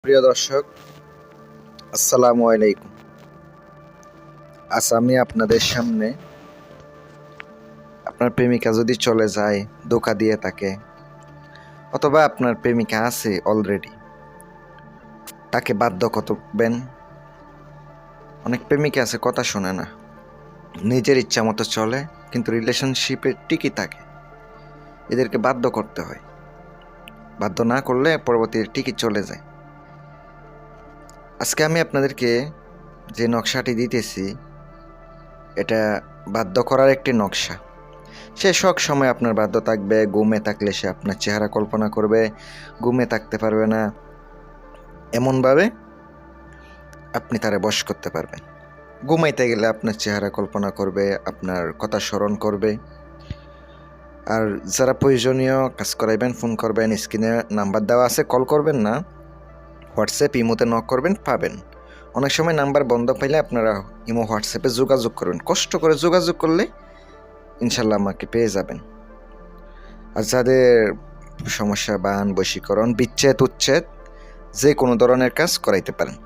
প্রিয় দর্শক, আসসালামু আলাইকুম। আজ আমি আপনাদের সামনে আপনার প্রেমিকা যদি চলে যায়, ধোঁকা দিয়ে থাকে, অথবা আপনার প্রেমিকা আছে অলরেডি, তাকে বাধ্য করবেন। অনেক প্রেমিকা আছে কথা শোনে না, নিজের ইচ্ছা মতো চলে, কিন্তু রিলেশনশিপে টিকে থাকে। এদেরকে বাধ্য করতে হয়, বাধ্য না করলে পরবর্তীতে টিকে চলে যায়। আজকে আমি আপনাদেরকে যে নকশাটি দিতেছি, এটা বাধ্য করার একটি নকশা। সে সব সময় আপনার বাধ্য থাকবে। ঘুমে থাকলে সে আপনার চেহারা কল্পনা করবে, ঘুমে থাকতে পারবে না। এমনভাবে আপনি তারে বশ করতে পারবেন। ঘুমাইতে গেলে আপনার চেহারা কল্পনা করবে, আপনার কথা স্মরণ করবে। আর যারা প্রয়োজনীয় কাজ করাইবেন, ফোন করবেন, স্ক্রিনে নাম্বার দেওয়া আছে, কল করবেন না, হোয়াটসঅ্যাপ ইমোতে নক করবেন, পাবেন। অনেক সময় নাম্বার বন্ধ পাইলে আপনারা ইমো হোয়াটসঅ্যাপে যোগাযোগ করবেন। কষ্ট করে যোগাযোগ করলে ইনশাল্লাহ আমাকে পেয়ে যাবেন। আর যাদের সমস্যা, বান, বশীকরণ, বিচ্ছেদ, উচ্ছেদ, যে কোনো ধরনের কাজ করাইতে পারেন।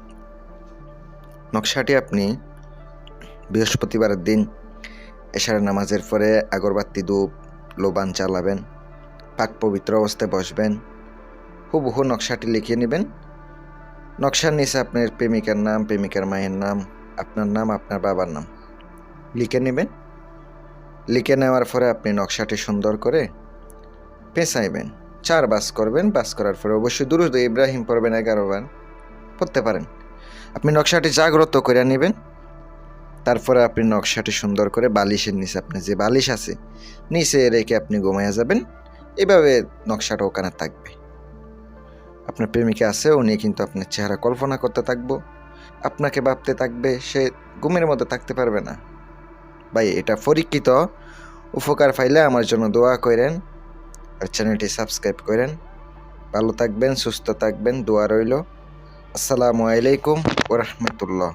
নকশাটি আপনি বৃহস্পতিবারের দিন এশার নামাজের পরে আগরবাতি, ধূপ, লোবান চালাবেন, পাক পবিত্র অবস্থায় বসবেন, হুবহু নকশাটি লিখে নেবেন। নকশার নিচে আপনার প্রেমিকার নাম, প্রেমিকার মায়ের নাম, আপনার নাম, আপনার বাবার নাম লিখে নেবেন। লিখে নেওয়ার পরে আপনি নকশাটি সুন্দর করে পেঁচাইবেন। 4 বাস করবেন। বাস করার পরে অবশ্যই দুরূদ ইব্রাহিম পড়বেন 11 বার, পড়তে পারেন। আপনি নকশাটি জাগ্রত করে নেবেন। তারপরে আপনি নকশাটি সুন্দর করে বালিশের নিচে, আপনি যে বালিশ আছে নিচে রেখে আপনি ঘুমাইয়া যাবেন। এভাবে নকশাটা ওখানে থাকবে। আপনার প্রেমিকা আছে, উনি কিন্তু আপনার চেহারা কল্পনা করতে থাকবো, আপনাকে ভাবতে থাকবে, সে ঘুমের মধ্যে থাকতে পারবে না। ভাই, এটা পরীক্ষিত। উপকার পাইলে আমার জন্য দোয়া করেন আর চ্যানেলটি সাবস্ক্রাইব করেন। ভালো থাকবেন, সুস্থ থাকবেন, দোয়া রইল। আসসালামু আলাইকুম ওয়া রাহমাতুল্লাহ।